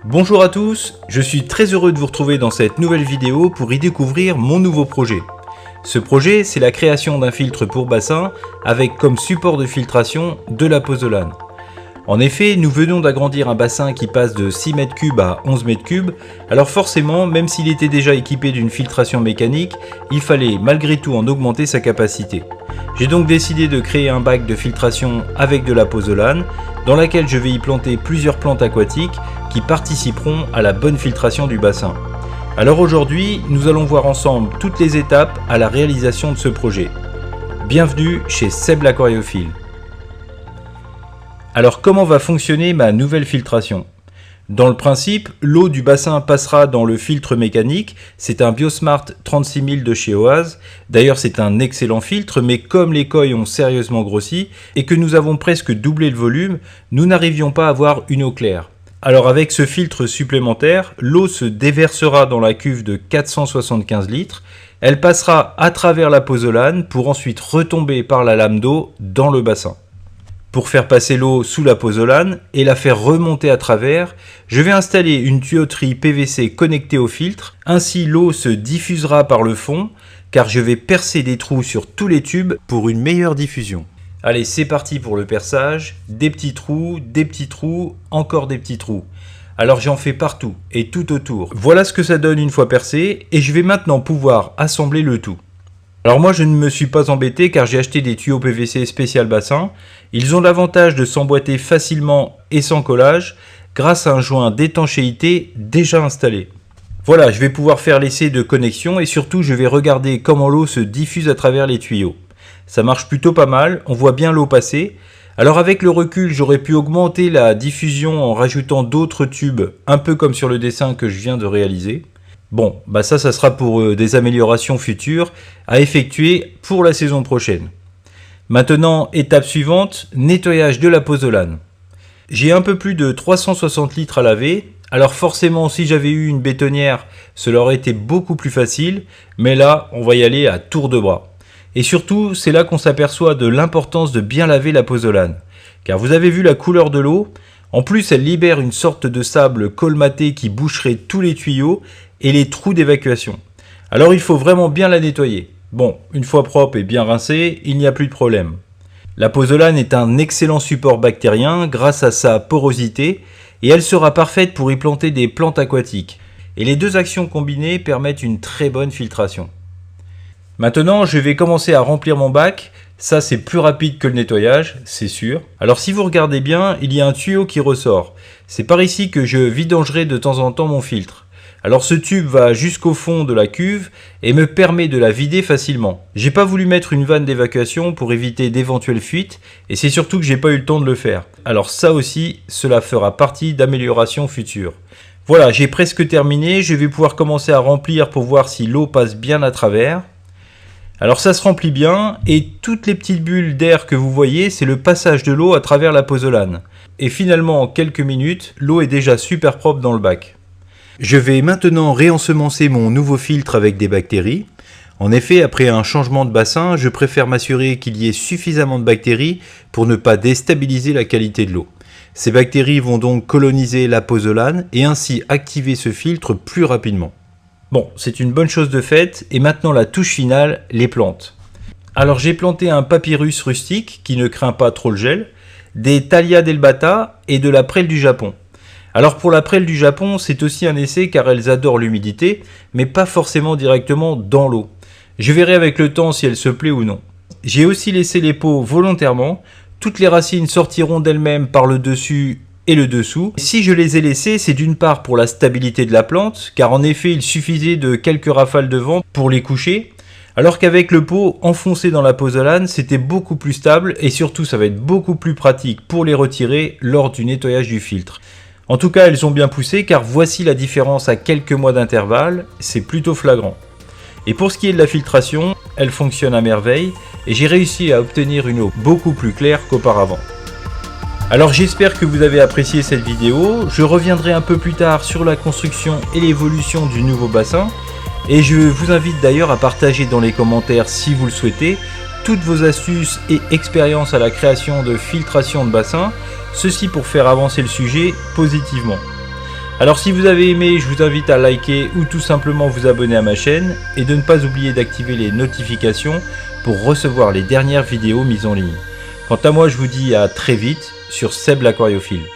Bonjour à tous, je suis très heureux de vous retrouver dans cette nouvelle vidéo pour y découvrir mon nouveau projet. Ce projet, c'est la création d'un filtre pour bassin avec comme support de filtration de la pozzolane. En effet, nous venons d'agrandir un bassin qui passe de 6 m3 à 11 m3, alors forcément, même s'il était déjà équipé d'une filtration mécanique, il fallait malgré tout en augmenter sa capacité. J'ai donc décidé de créer un bac de filtration avec de la pozzolane, dans laquelle je vais y planter plusieurs plantes aquatiques qui participeront à la bonne filtration du bassin. Alors aujourd'hui, nous allons voir ensemble toutes les étapes à la réalisation de ce projet. Bienvenue chez Seb l'Aquariophile. Alors comment va fonctionner ma nouvelle filtration? Dans le principe, l'eau du bassin passera dans le filtre mécanique, c'est un Biosmart 36000 de chez Oase. D'ailleurs c'est un excellent filtre, mais comme les coils ont sérieusement grossi et que nous avons presque doublé le volume, nous n'arrivions pas à avoir une eau claire. Alors avec ce filtre supplémentaire, l'eau se déversera dans la cuve de 475 litres, elle passera à travers la pozzolane pour ensuite retomber par la lame d'eau dans le bassin. Pour faire passer l'eau sous la pozzolane et la faire remonter à travers, je vais installer une tuyauterie PVC connectée au filtre, ainsi l'eau se diffusera par le fond, car je vais percer des trous sur tous les tubes pour une meilleure diffusion. Allez, c'est parti pour le perçage, des petits trous, encore des petits trous. Alors j'en fais partout et tout autour. Voilà ce que ça donne une fois percé et je vais maintenant pouvoir assembler le tout. Alors moi je ne me suis pas embêté car j'ai acheté des tuyaux PVC spécial bassin. Ils ont l'avantage de s'emboîter facilement et sans collage grâce à un joint d'étanchéité déjà installé. Voilà, je vais pouvoir faire l'essai de connexion et surtout je vais regarder comment l'eau se diffuse à travers les tuyaux. Ça marche plutôt pas mal, on voit bien l'eau passer. Alors avec le recul, j'aurais pu augmenter la diffusion en rajoutant d'autres tubes, un peu comme sur le dessin que je viens de réaliser. Bon, bah ça sera pour des améliorations futures à effectuer pour la saison prochaine. Maintenant, étape suivante, nettoyage de la pozzolane. J'ai un peu plus de 360 litres à laver, alors forcément si j'avais eu une bétonnière, cela aurait été beaucoup plus facile, mais là, on va y aller à tour de bras. Et surtout, c'est là qu'on s'aperçoit de l'importance de bien laver la pozzolane. Car vous avez vu la couleur de l'eau, en plus elle libère une sorte de sable colmaté qui boucherait tous les tuyaux et les trous d'évacuation. Alors il faut vraiment bien la nettoyer. Bon, une fois propre et bien rincée, il n'y a plus de problème. La pozzolane est un excellent support bactérien grâce à sa porosité et elle sera parfaite pour y planter des plantes aquatiques. Et les deux actions combinées permettent une très bonne filtration. Maintenant, je vais commencer à remplir mon bac. Ça, c'est plus rapide que le nettoyage, c'est sûr. Alors si vous regardez bien, il y a un tuyau qui ressort. C'est par ici que je vidangerai de temps en temps mon filtre. Alors ce tube va jusqu'au fond de la cuve et me permet de la vider facilement. J'ai pas voulu mettre une vanne d'évacuation pour éviter d'éventuelles fuites et c'est surtout que j'ai pas eu le temps de le faire. Alors ça aussi, cela fera partie d'améliorations futures. Voilà, j'ai presque terminé, je vais pouvoir commencer à remplir pour voir si l'eau passe bien à travers. Alors ça se remplit bien et toutes les petites bulles d'air que vous voyez, c'est le passage de l'eau à travers la pozzolane. Et finalement, en quelques minutes, l'eau est déjà super propre dans le bac. Je vais maintenant réensemencer mon nouveau filtre avec des bactéries. En effet, après un changement de bassin, je préfère m'assurer qu'il y ait suffisamment de bactéries pour ne pas déstabiliser la qualité de l'eau. Ces bactéries vont donc coloniser la pozzolane et ainsi activer ce filtre plus rapidement. Bon, c'est une bonne chose de faite et maintenant la touche finale, les plantes. Alors j'ai planté un papyrus rustique qui ne craint pas trop le gel, des Thalia delbata et de la prêle du Japon. Alors pour la prêle du Japon, c'est aussi un essai car elles adorent l'humidité, mais pas forcément directement dans l'eau. Je verrai avec le temps si elle se plaît ou non. J'ai aussi laissé les pots volontairement, toutes les racines sortiront d'elles-mêmes par le dessus et le dessous. Si je les ai laissés, c'est d'une part pour la stabilité de la plante, car en effet il suffisait de quelques rafales de vent pour les coucher, alors qu'avec le pot enfoncé dans la pozzolane, c'était beaucoup plus stable et surtout ça va être beaucoup plus pratique pour les retirer lors du nettoyage du filtre. En tout cas, elles ont bien poussé car voici la différence à quelques mois d'intervalle, c'est plutôt flagrant. Et pour ce qui est de la filtration, elle fonctionne à merveille et j'ai réussi à obtenir une eau beaucoup plus claire qu'auparavant. Alors j'espère que vous avez apprécié cette vidéo, je reviendrai un peu plus tard sur la construction et l'évolution du nouveau bassin et je vous invite d'ailleurs à partager dans les commentaires si vous le souhaitez toutes vos astuces et expériences à la création de filtration de bassin, ceci pour faire avancer le sujet positivement. Alors si vous avez aimé, je vous invite à liker ou tout simplement vous abonner à ma chaîne et de ne pas oublier d'activer les notifications pour recevoir les dernières vidéos mises en ligne. Quant à moi, je vous dis à très vite sur Seb l'Aquariophile.